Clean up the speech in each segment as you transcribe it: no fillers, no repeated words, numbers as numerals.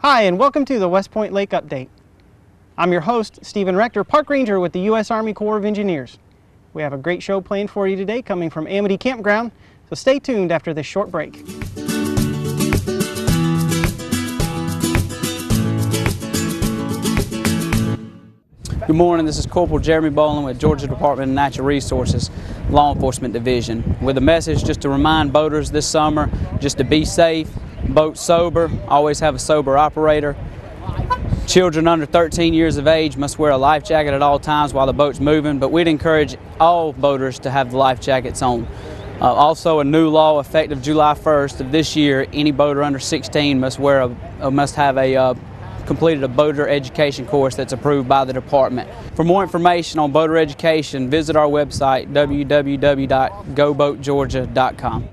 Hi, and welcome to the West Point Lake Update. I'm your host, Steven Rector, Park Ranger with the U.S. Army Corps of Engineers. We have a great show planned for you today coming from Amity Campground, so stay tuned after this short break. Good morning, this is Corporal Jeremy Bowling with Georgia Department of Natural Resources Law Enforcement Division with a message just to remind boaters this summer just to be safe, boat sober, always have a sober operator. Children under 13 years of age must wear a life jacket at all times while the boat's moving, but we'd encourage all boaters to have the life jackets on. Also, a new law effective July 1st of this year, any boater under 16 must have completed a boater education course that's approved by the department. For more information on boater education, visit our website www.goboatgeorgia.com.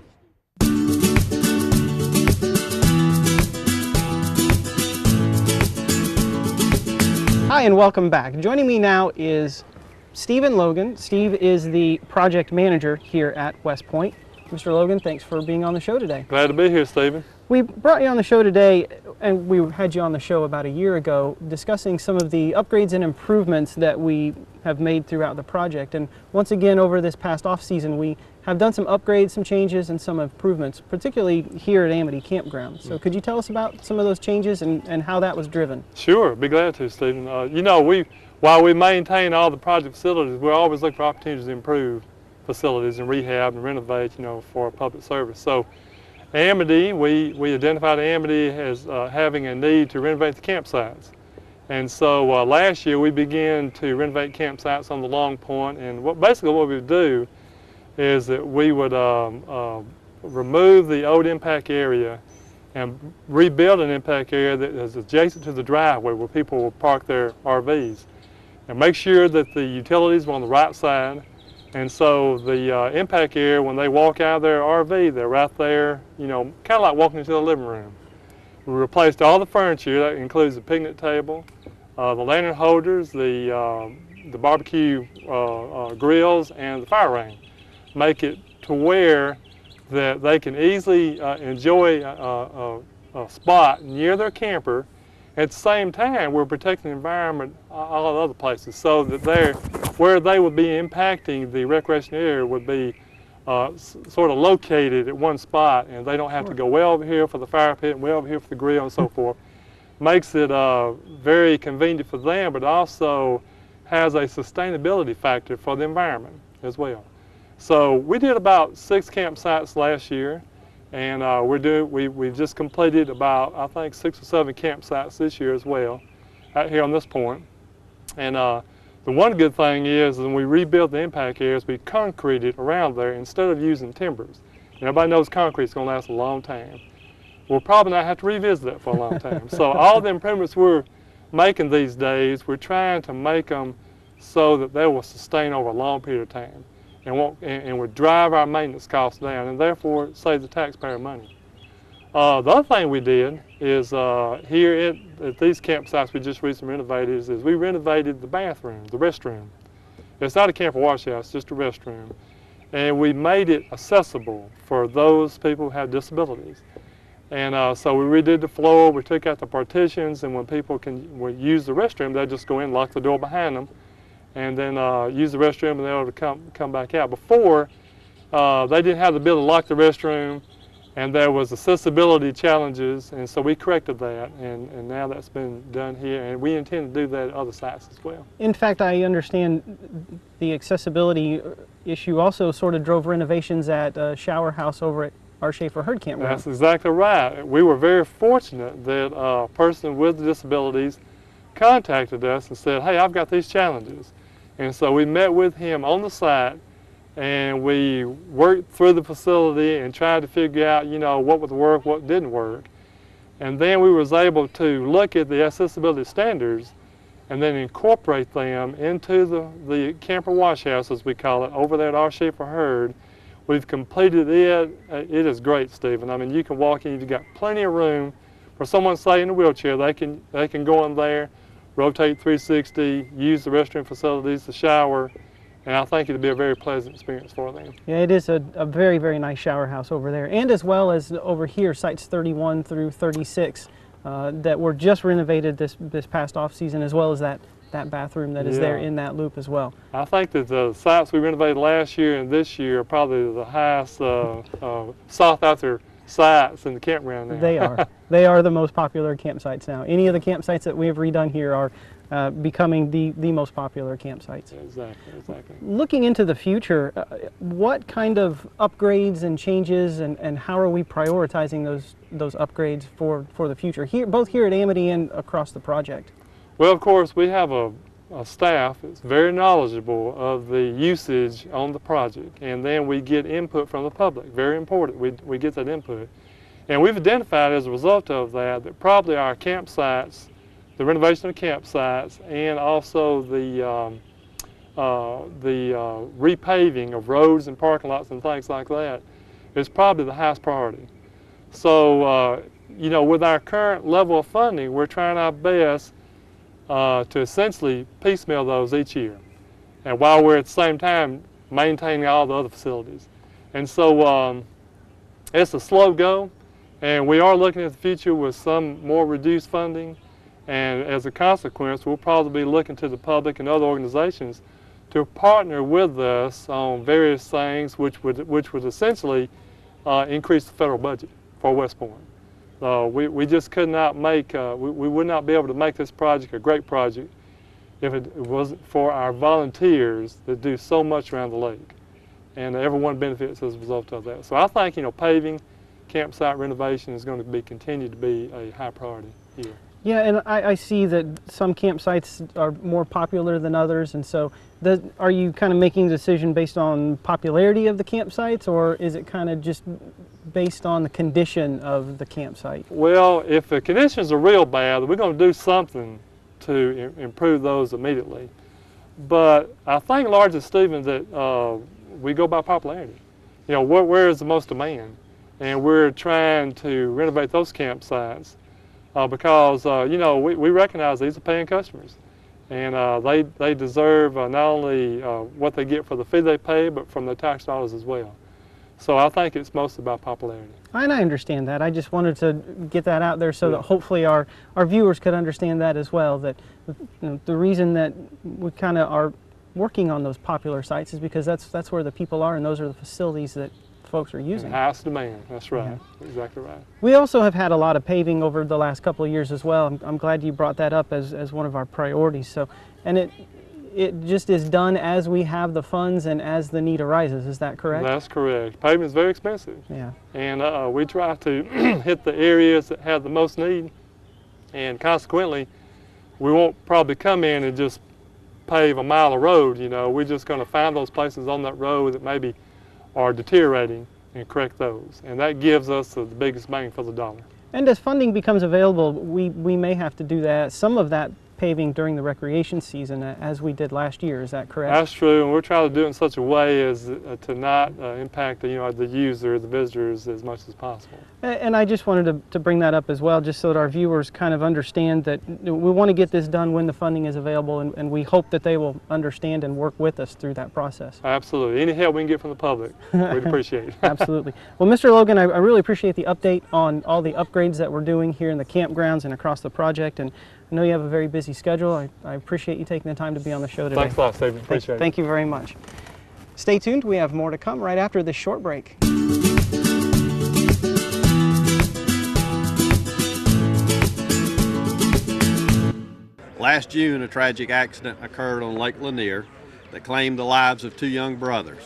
Hi, and welcome back. Joining me now is Steven Logan. Steve is the project manager here at West Point. Mr. Logan, thanks for being on the show today. Glad to be here, Steven. We brought you on the show today, and we had you on the show about a year ago, discussing some of the upgrades and improvements that we have made throughout the project. And once again, over this past off-season, we have done some upgrades, some changes, and some improvements, particularly here at Amity Campground. So could you tell us about some of those changes and how that was driven? Sure, be glad to, Steven. While we maintain all the project facilities, we're always looking for opportunities to improve facilities and rehab and renovate, for public service. So Amity, we identified Amity as having a need to renovate the campsites. And so last year we began to renovate campsites on the Long Point, and basically what we would do is that we would remove the old impact area and rebuild an impact area that is adjacent to the driveway where people will park their RVs. And make sure that the utilities were on the right side. And so the impact area, when they walk out of their RV, they're right there, kind of like walking into the living room. We replaced all the furniture. That includes the picnic table, the lantern holders, the barbecue grills, and the fire ring. Make it to where that they can easily enjoy a spot near their camper. At the same time, we're protecting the environment all the other places, so that where they would be impacting the recreation area would be sort of located at one spot, and they don't have to go way over here for the fire pit and way over here for the grill and so forth. Makes it very convenient for them, but also has a sustainability factor for the environment as well. So we did about 6 campsites last year, and we've just completed about, I think, 6 or 7 campsites this year as well, out here on this point. And the one good thing is when we rebuilt the impact areas, we concreted around there instead of using timbers. And everybody knows concrete's going to last a long time. We'll probably not have to revisit that for a long time. So all the improvements we're making these days, we're trying to make them so that they will sustain over a long period of time and would drive our maintenance costs down, and therefore save the taxpayer money. The other thing we did is here at these campsites we just recently renovated is we renovated the bathroom, the restroom. It's not a camper wash house, it's just a restroom. And we made it accessible for those people who have disabilities. And so we redid the floor, we took out the partitions, and when people would use the restroom, they'd just go in, lock the door behind them, and then use the restroom, and they're able to come back out. Before, they didn't have the ability to lock the restroom, and there was accessibility challenges, and so we corrected that, and now that's been done here, and we intend to do that at other sites as well. In fact, I understand the accessibility issue also sort of drove renovations at Shower House over at our Schaefer Herd Campground. That's exactly right. We were very fortunate that a person with disabilities contacted us and said, hey, I've got these challenges. And so we met with him on the site, and we worked through the facility and tried to figure out, what would work, what didn't work. And then we was able to look at the accessibility standards and then incorporate them into the camper wash house, as we call it, over there at our Schaefer Herd. We've completed it. It is great, Stephen. I mean, you can walk in, you've got plenty of room for someone, say, in a wheelchair. They can go in there, rotate 360, use the restroom facilities, the shower, and I think it'll be a very pleasant experience for them. Yeah, it is a very, very nice shower house over there, and as well as over here, sites 31 through 36. that were just renovated this past off season, as well as that bathroom that is there in that loop as well. I think that the sites we renovated last year and this year are probably the highest sought after sites in the campground now. They are. They are the most popular campsites now. Any of the campsites that we have redone here are becoming the most popular campsites. Exactly. Looking into the future, what kind of upgrades and changes and how are we prioritizing those upgrades for the future, both here at Amity and across the project? Well, of course, we have a staff that's very knowledgeable of the usage on the project, and then we get input from the public. Very important, we get that input. And we've identified as a result of that probably our campsites, the renovation of campsites, and also the repaving of roads and parking lots and things like that is probably the highest priority. So, you know, with our current level of funding, we're trying our best to essentially piecemeal those each year, and while we're at the same time maintaining all the other facilities. And so it's a slow go, and we are looking at the future with some more reduced funding, and as a consequence we'll probably be looking to the public and other organizations to partner with us on various things which would essentially increase the federal budget for West Point. We just could not make, we would not be able to make this project a great project if it wasn't for our volunteers that do so much around the lake. And everyone benefits as a result of that. So I think, you know, paving, campsite renovation is going to continue to be a high priority here. Yeah, and I see that some campsites are more popular than others, and so are you kind of making a decision based on popularity of the campsites, or is it kind of just based on the condition of the campsite? Well, if the conditions are real bad, we're going to do something to improve those immediately. But I think largely, Steven, that we go by popularity. You know, where is the most demand? And we're trying to renovate those campsites because, you know, we recognize these are paying customers. And they deserve not only what they get for the fee they pay, but from their tax dollars as well. So I think it's mostly about popularity. And I understand that. I just wanted to get that out there so that hopefully our viewers could understand that as well, that you know, the reason that we kind of are working on those popular sites is because that's where the people are, and those are the facilities that folks are using. Highest demand, that's right. Yeah. Exactly right. We also have had a lot of paving over the last couple of years as well. I'm glad you brought that up as one of our priorities. So, and it just is done as we have the funds and as the need arises. Is that correct? That's correct. Paving is very expensive. Yeah. And we try to hit the areas that have the most need, and consequently, we won't probably come in and just pave a mile of road. You know, we're just going to find those places on that road that maybe are deteriorating and correct those, and that gives us the biggest bang for the dollar. And as funding becomes available, we may have to do that, some of that paving during the recreation season, as we did last year. Is that correct? That's true, and we're trying to do it in such a way as to not impact the user, the visitors, as much as possible. And I just wanted to bring that up as well, just so that our viewers kind of understand that we want to get this done when the funding is available, and we hope that they will understand and work with us through that process. Absolutely. Any help we can get from the public, we'd appreciate it. Absolutely. Well, Mr. Logan, I really appreciate the update on all the upgrades that we're doing here in the campgrounds and across the project, and I know you have a very busy schedule. I appreciate you taking the time to be on the show today. Thanks a lot, Steven. Appreciate it. Thank you very much. Stay tuned. We have more to come right after this short break. Last June, a tragic accident occurred on Lake Lanier that claimed the lives of two young brothers,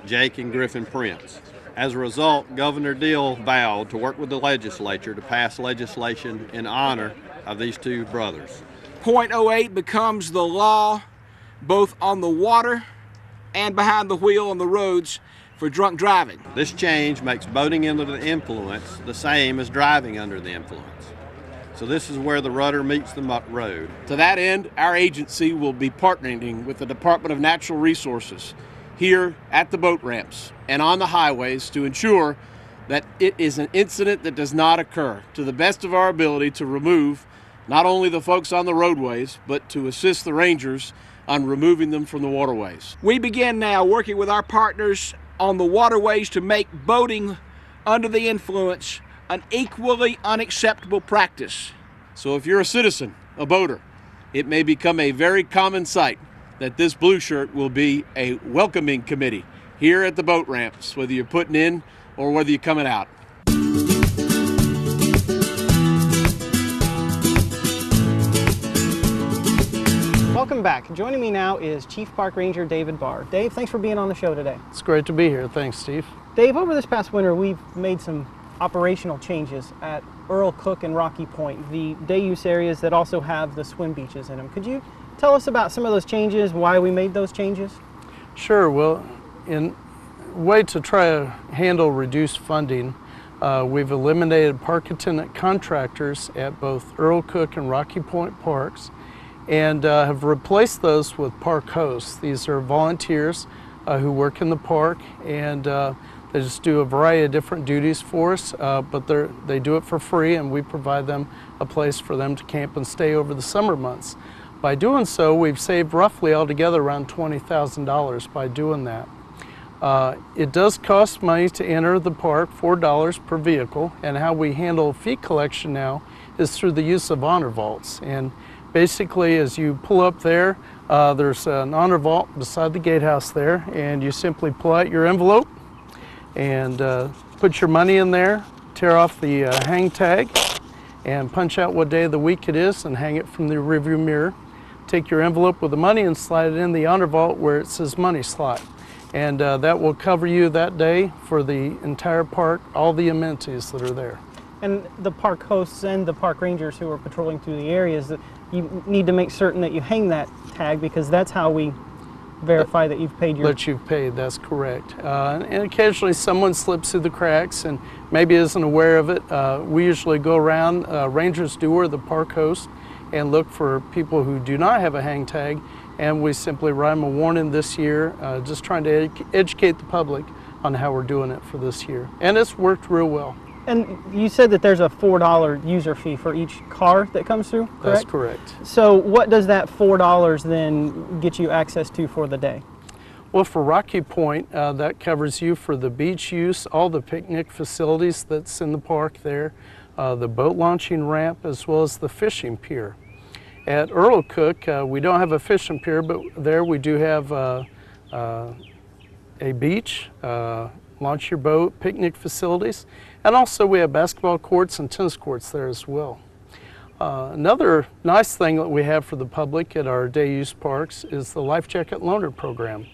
Jake and Griffin Prince. As a result, Governor Deal vowed to work with the legislature to pass legislation in honor of these two brothers. .08 becomes the law both on the water and behind the wheel on the roads for drunk driving. This change makes boating under the influence the same as driving under the influence. So this is where the rudder meets the road. To that end, our agency will be partnering with the Department of Natural Resources here at the boat ramps and on the highways to ensure that it is an incident that does not occur, to the best of our ability to remove not only the folks on the roadways, but to assist the rangers on removing them from the waterways. We begin now working with our partners on the waterways to make boating under the influence an equally unacceptable practice. So if you're a citizen, a boater, it may become a very common sight that this blue shirt will be a welcoming committee here at the boat ramps, whether you're putting in or whether you're coming out. Welcome back. Joining me now is Chief Park Ranger David Barr. Dave, thanks for being on the show today. It's great to be here. Thanks, Steve. Dave, over this past winter, we've made some operational changes at Earl Cook and Rocky Point, the day use areas that also have the swim beaches in them. Could you tell us about some of those changes, why we made those changes? Sure. Well, in a way to try to handle reduced funding, we've eliminated park attendant contractors at both Earl Cook and Rocky Point parks and have replaced those with park hosts. These are volunteers who work in the park, and they just do a variety of different duties for us, but they do it for free, and we provide them a place for them to camp and stay over the summer months. By doing so, we've saved roughly altogether around $20,000 by doing that. It does cost money to enter the park, $4 per vehicle, and how we handle fee collection now is through the use of honor vaults. And basically, as you pull up there, there's an honor vault beside the gatehouse there, and you simply pull out your envelope and put your money in there, tear off the hang tag, and punch out what day of the week it is and hang it from the rearview mirror. Take your envelope with the money and slide it in the honor vault where it says money slot. And that will cover you that day for the entire park, all the amenities that are there. And the park hosts and the park rangers who are patrolling through the areas, that you need to make certain that you hang that tag, because that's how we verify that you've paid your... That you've paid, that's correct. And occasionally someone slips through the cracks and maybe isn't aware of it. We usually go around, rangers do, or the park host, and look for people who do not have a hang tag, and we simply write them a warning this year, just trying to educate the public on how we're doing it for this year. And it's worked real well. And you said that there's a $4 user fee for each car that comes through, correct? That's correct. So what does that $4 then get you access to for the day? Well, for Rocky Point, that covers you for the beach use, all the picnic facilities that's in the park there, the boat launching ramp, as well as the fishing pier. At Earl Cook, we don't have a fishing pier, but there we do have a beach, launch your boat, picnic facilities, and also we have basketball courts and tennis courts there as well. Another nice thing that we have for the public at our day use parks is the Life Jacket Loaner program.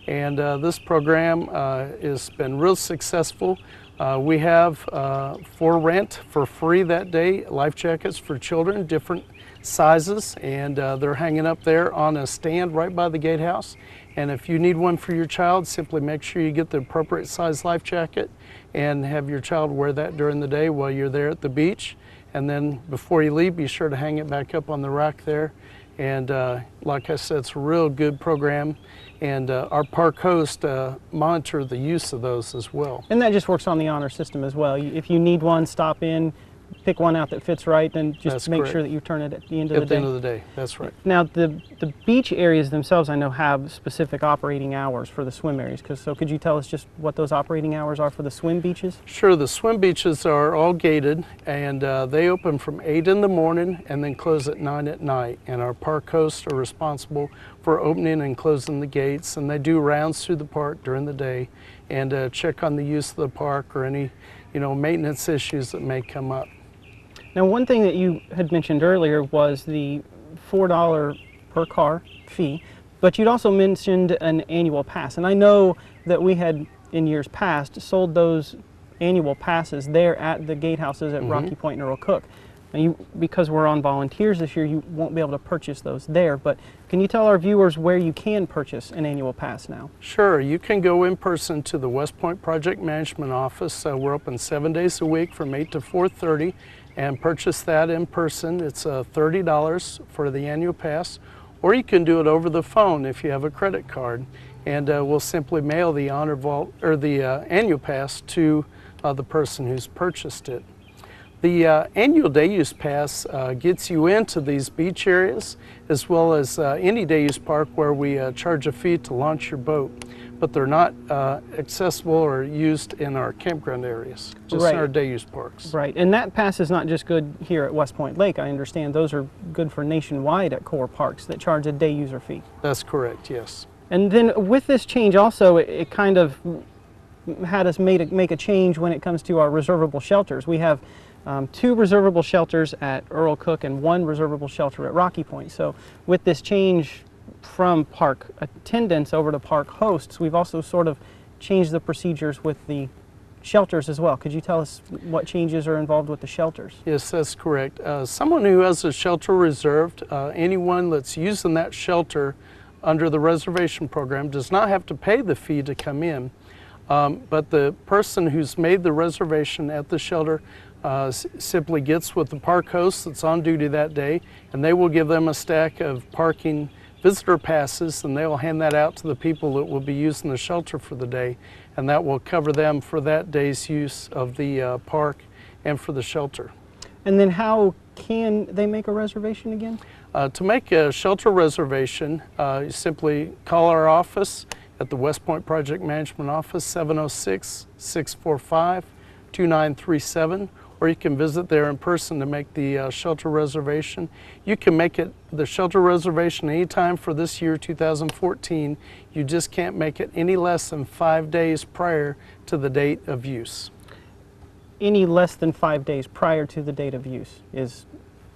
And this program has been real successful. We have for rent for free that day, life jackets for children, different sizes, and they're hanging up there on a stand right by the gatehouse. And if you need one for your child, simply make sure you get the appropriate size life jacket and have your child wear that during the day while you're there at the beach. And then before you leave, be sure to hang it back up on the rack there. And like I said, it's a real good program. And our park hosts monitor the use of those as well. And that just works on the honor system as well. If you need one, stop in, pick one out that fits right, then just That's make correct. sure that you turn it at the end of the day. At the end of the day, that's right. Now, the beach areas themselves, I know, have specific operating hours for the swim areas. So could you tell us just what those operating hours are for the swim beaches? Sure, the swim beaches are all gated, and they open from 8 in the morning and then close at 9 at night. And our park hosts are responsible for opening and closing the gates, and they do rounds through the park during the day and check on the use of the park or any, maintenance issues that may come up. Now, one thing that you had mentioned earlier was the $4 per car fee, but you'd also mentioned an annual pass. And I know that we had, in years past, sold those annual passes there at the gatehouses at Rocky Point and Earl Cook. Now, because we're on volunteers this year, you won't be able to purchase those there, but can you tell our viewers where you can purchase an annual pass now? Sure, you can go in person to the West Point Project Management Office. We're open 7 days a week from 8 to 4:30. And purchase that in person. It's $30 for the annual pass, or you can do it over the phone if you have a credit card, and we'll simply mail the honor vault or the annual pass to the person who's purchased it. The annual day use pass gets you into these beach areas as well as any day use park where we charge a fee to launch your boat, but they're not accessible or used in our campground areas, just in our day use parks. Right, and that pass is not just good here at West Point Lake. I understand those are good for nationwide at core parks that charge a day user fee. That's correct, yes. And then with this change also, it kind of had us make a change when it comes to our reservable shelters. We have 2 reservable shelters at Earl Cook and 1 reservable shelter at Rocky Point. So with this change from park attendants over to park hosts, we've also sort of changed the procedures with the shelters as well. Could you tell us what changes are involved with the shelters? Yes, that's correct. Someone who has a shelter reserved, anyone that's using that shelter under the reservation program does not have to pay the fee to come in. But the person who's made the reservation at the shelter simply gets with the park host that's on duty that day, and they will give them a stack of parking visitor passes, and they will hand that out to the people that will be using the shelter for the day, and that will cover them for that day's use of the park and for the shelter. And then how can they make a reservation again? To make a shelter reservation, you simply call our office at the West Point Project Management Office, 706-645-2937, or you can visit there in person to make the shelter reservation. You can make the shelter reservation anytime for this year, 2014. You just can't make it any less than 5 days prior to the date of use. Any less than 5 days prior to the date of use is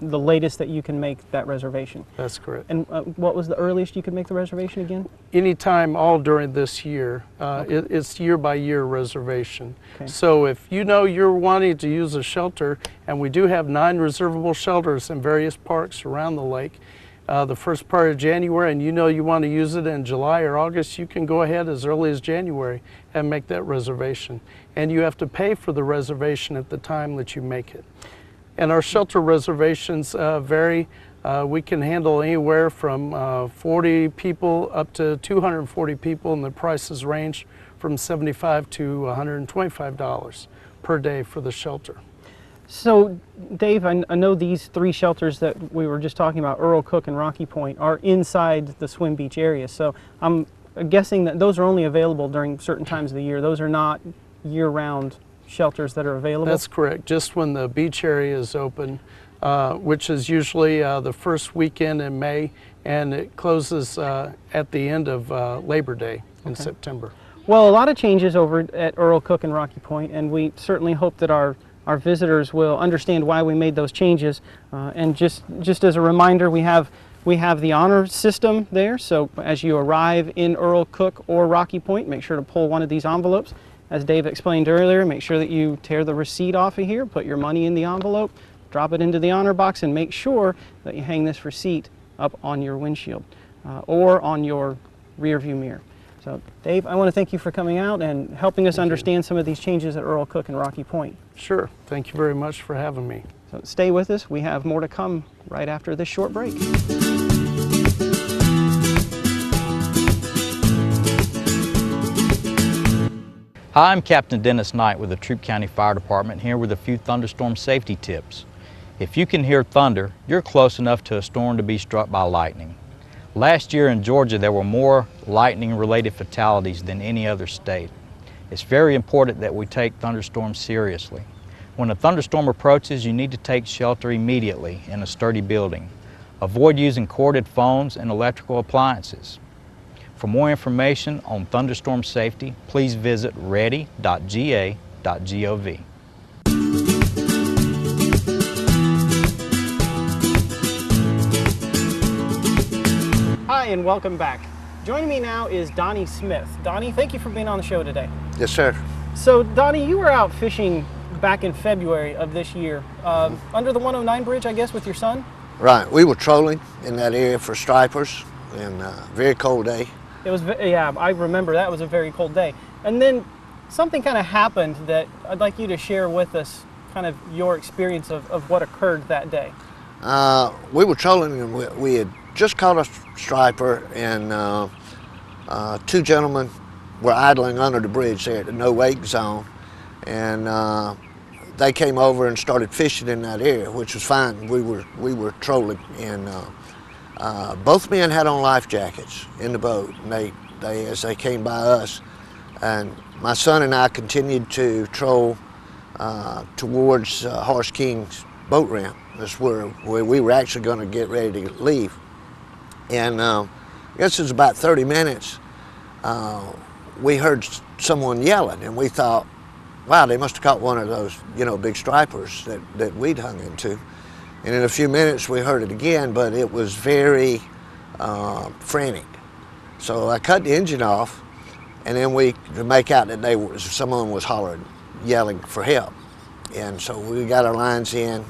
the latest that you can make that reservation. That's correct. And what was the earliest you could make the reservation again? Anytime all during this year. It's year-by-year reservation. Okay. So if you know you're wanting to use a shelter, and we do have 9 reservable shelters in various parks around the lake, the first part of January, and you know you want to use it in July or August, you can go ahead as early as January and make that reservation. And you have to pay for the reservation at the time that you make it. And our shelter reservations vary. We can handle anywhere from 40 people up to 240 people, and the prices range from $75 to $125 per day for the shelter. So, Dave, I know these 3 shelters that we were just talking about, Earl Cook and Rocky Point, are inside the swim beach area. So I'm guessing that those are only available during certain times of the year. Those are not year-round shelters that are available? That's correct. Just when the beach area is open, which is usually the first weekend in May, and it closes at the end of Labor Day in September. Well, a lot of changes over at Earl Cook and Rocky Point, and we certainly hope that our visitors will understand why we made those changes. And just as a reminder, we have the honor system there. So as you arrive in Earl Cook or Rocky Point, make sure to pull one of these envelopes. As Dave explained earlier, make sure that you tear the receipt off of here, put your money in the envelope, drop it into the honor box, and make sure that you hang this receipt up on your windshield or on your rear view mirror. So Dave, I want to thank you for coming out and helping us understand some of these changes at Earl Cook and Rocky Point. Sure. Thank you very much for having me. So stay with us. We have more to come right after this short break. Hi, I'm Captain Dennis Knight with the Troup County Fire Department, here with a few thunderstorm safety tips. If you can hear thunder, you're close enough to a storm to be struck by lightning. Last year in Georgia, there were more lightning-related fatalities than any other state. It's very important that we take thunderstorms seriously. When a thunderstorm approaches, you need to take shelter immediately in a sturdy building. Avoid using corded phones and electrical appliances. For more information on thunderstorm safety, please visit ready.ga.gov. Hi, and welcome back. Joining me now is Donnie Smith. Donnie, thank you for being on the show today. Yes, sir. So, Donnie, you were out fishing back in February of this year, under the 109 bridge, I guess, with your son? Right. We were trolling in that area for stripers, and a very cold day. It was, yeah, I remember that was a very cold day. And then something kind of happened that I'd like you to share with us, kind of your experience of what occurred that day. We were trolling, and we had just caught a striper, and 2 gentlemen were idling under the bridge there at the no wake zone, and they came over and started fishing in that area, which was fine. We were trolling, and both men had on life jackets in the boat. And they as they came by us, and my son and I continued to troll towards Horse King's boat ramp. That's where we were actually going to get ready to leave. And I guess it was about 30 minutes. We heard someone yelling, and we thought, wow, they must have caught one of those, big stripers that we'd hung into. And in a few minutes we heard it again, but it was very frantic. So I cut the engine off, and then we could make out that someone was hollering, yelling for help. And so we got our lines in,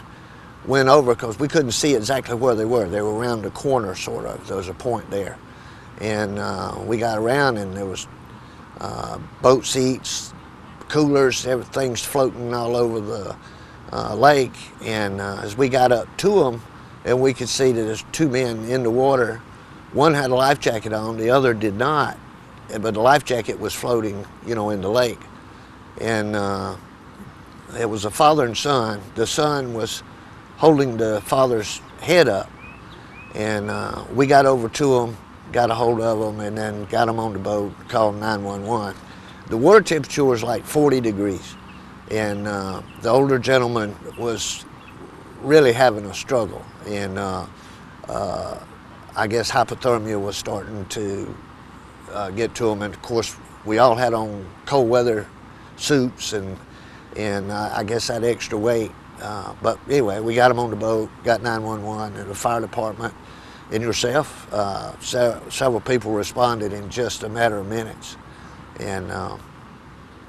went over, because we couldn't see exactly where they were. They were around the corner, sort of. There was a point there. And we got around, and there was boat seats, coolers, everything's floating all over the lake. And as we got up to them, and we could see that there's two men in the water. One had a life jacket on, the other did not. But the life jacket was floating, in the lake. And it was a father and son. The son was holding the father's head up. And we got over to them, got a hold of them, and then got them on the boat, called 911. The water temperature was like 40 degrees. And the older gentleman was really having a struggle. And I guess hypothermia was starting to get to him. And of course, we all had on cold weather suits, and I guess that extra weight. But anyway, we got him on the boat, got 911 and the fire department and yourself. Several people responded in just a matter of minutes, and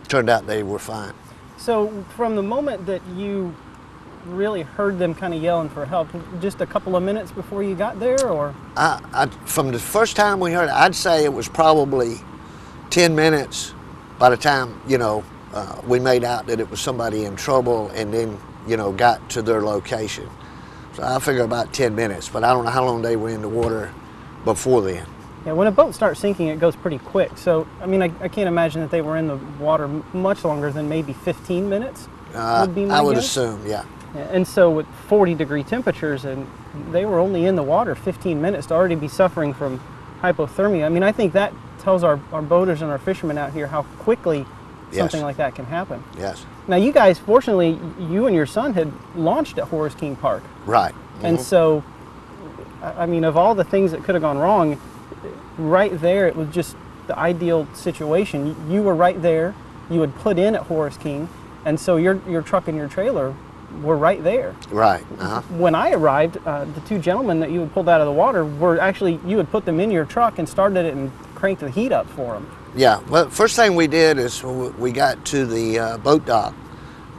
turned out they were fine. So from the moment that you really heard them kind of yelling for help, just a couple of minutes before you got there, or? From the first time we heard it, I'd say it was probably 10 minutes by the time, we made out that it was somebody in trouble, and then, got to their location. So I figure about 10 minutes, but I don't know how long they were in the water before then. Yeah, when a boat starts sinking, it goes pretty quick. So, I mean, I can't imagine that they were in the water much longer than maybe 15 minutes, would be my I would guess. assume, yeah. And so with 40-degree temperatures, and they were only in the water 15 minutes to already be suffering from hypothermia. I mean, I think that tells our boaters and our fishermen out here how quickly something like that can happen. Yes. Now, you guys, fortunately, you and your son had launched at Horace King Park. Right. And so, I mean, of all the things that could have gone wrong, right there, it was just the ideal situation. You were right there. You had put in at Horace King, and so your truck and your trailer were right there. Right. When I arrived, the two gentlemen that you had pulled out of the water were actually, you had put them in your truck and started it and cranked the heat up for them. Yeah, well, first thing we did is when we got to the boat dock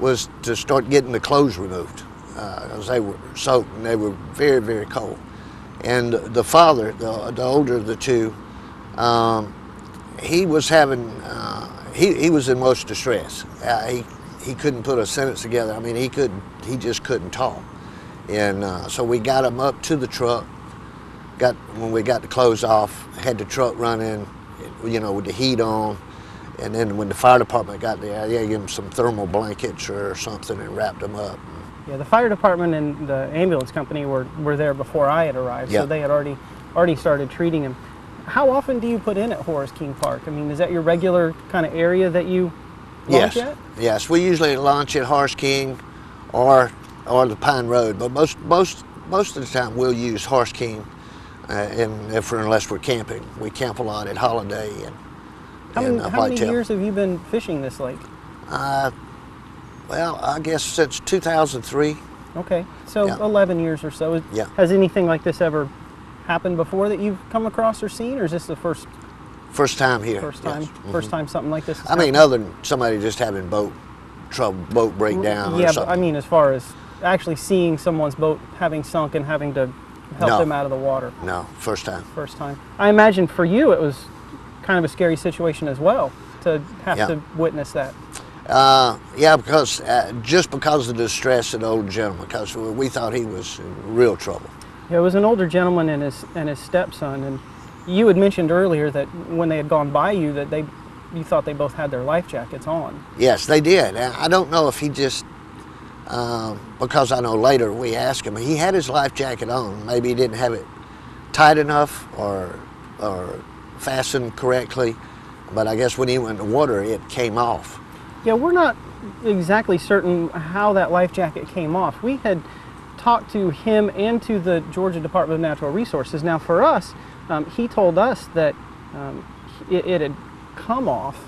was to start getting the clothes removed, because they were soaked and they were very, very cold. And the father, the older of the two, he was having, he was in most distress. He couldn't put a sentence together. I mean, he just couldn't talk. And so we got him up to the truck. When we got the clothes off, had the truck running, with the heat on. And then when the fire department got there, they gave him some thermal blankets or something and wrapped him up. Yeah, the fire department and the ambulance company were there before I had arrived, so they had already started treating him. How often do you put in at Horace King Park? I mean, is that your regular kind of area that you launch at? Yes, we usually launch at Horace King or the Pine Road, but most of the time we'll use Horace King, unless we're camping. We camp a lot at Holiday and How many years have you been fishing this lake? Well, I guess since 2003. Okay, so 11 years or so. Yeah. Has anything like this ever happened before that you've come across or seen, or is this the first time here? First time, yes. first time something like this has I mean, happened? other than somebody just having boat breakdown yeah, or something. But I mean, as far as actually seeing someone's boat having sunk and having to help them out of the water. No, first time. First time. I imagine for you it was kind of a scary situation as well to have to witness that. Yeah, because just because of the distress of the old gentleman, because we thought he was in real trouble. Yeah, it was an older gentleman and his stepson, and you had mentioned earlier that when they had gone by you that you thought they both had their life jackets on. Yes, they did. I don't know if he just because I know later we asked him, he had his life jacket on. Maybe he didn't have it tight enough or fastened correctly, but I guess when he went in the water, it came off. Yeah, we're not exactly certain how that life jacket came off. We had talked to him and to the Georgia Department of Natural Resources. Now for us, he told us that it had come off,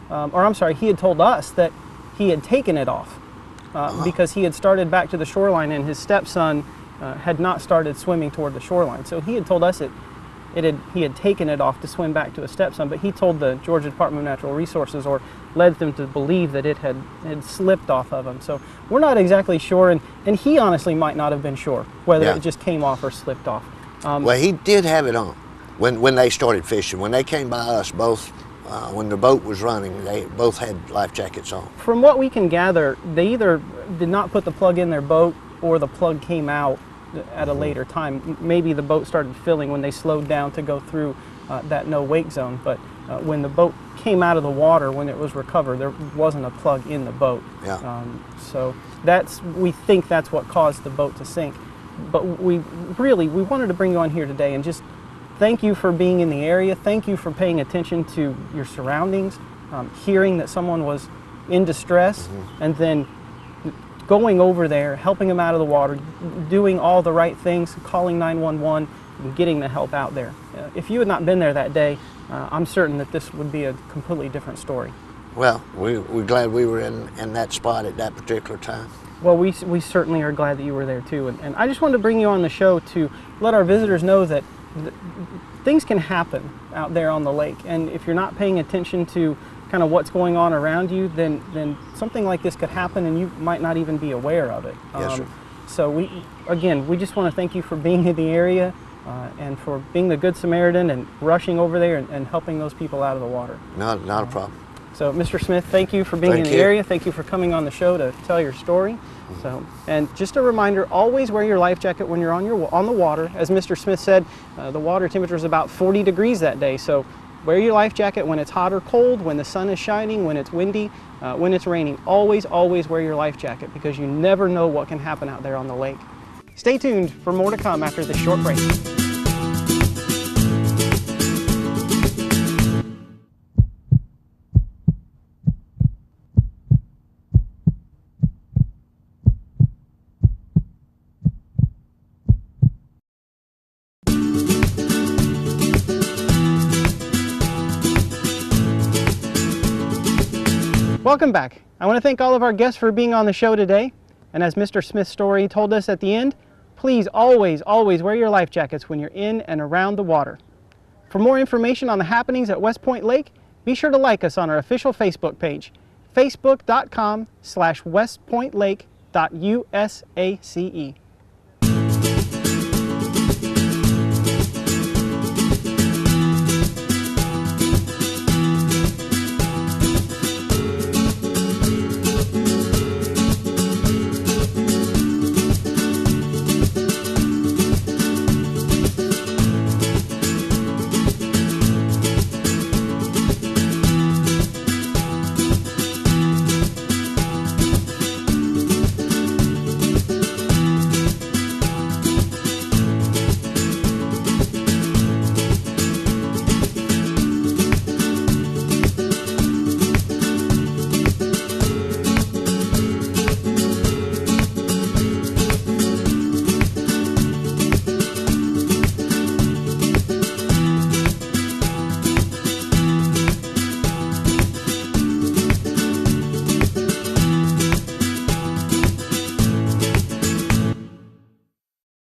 or I'm sorry, he had told us that he had taken it off because he had started back to the shoreline and his stepson had not started swimming toward the shoreline. So he had told us he had taken it off to swim back to his stepson, but he told the Georgia Department of Natural Resources, or led them to believe, that it had slipped off of him. So we're not exactly sure, and he honestly might not have been sure whether it just came off or slipped off. Well, he did have it on when they started fishing. When they came by us, both, when the boat was running, they both had life jackets on. From what we can gather, they either did not put the plug in their boat or the plug came out at a later time. Maybe the boat started filling when they slowed down to go through that no wake zone, but when the boat came out of the water, when it was recovered, there wasn't a plug in the boat. So we think that's what caused the boat to sink. But we wanted to bring you on here today and just thank you for being in the area. Thank you for paying attention to your surroundings, hearing that someone was in distress, and then going over there, helping them out of the water, doing all the right things, calling 911, and getting the help out there. If you had not been there that day, I'm certain that this would be a completely different story. Well, we're glad we were in that spot at that particular time. Well, we certainly are glad that you were there too. And I just wanted to bring you on the show to let our visitors know that things can happen out there on the lake. And if you're not paying attention to kind of what's going on around you, then something like this could happen and you might not even be aware of it. Yes, sir. So we just want to thank you for being in the area and for being the Good Samaritan and rushing over there and helping those people out of the water. Not a problem. So Mr. Smith, thank you for being in the area. Thank you for coming on the show to tell your story. So, and just a reminder, always wear your life jacket when you're on the water. As Mr. Smith said, the water temperature is about 40 degrees that day. So wear your life jacket when it's hot or cold, when the sun is shining, when it's windy, when it's raining. Always wear your life jacket because you never know what can happen out there on the lake. Stay tuned for more to come after this short break. Welcome back. I want to thank all of our guests for being on the show today. And as Mr. Smith's story told us at the end, please always wear your life jackets when you're in and around the water. For more information on the happenings at West Point Lake, be sure to like us on our official Facebook page, facebook.com/westpointlake.usace.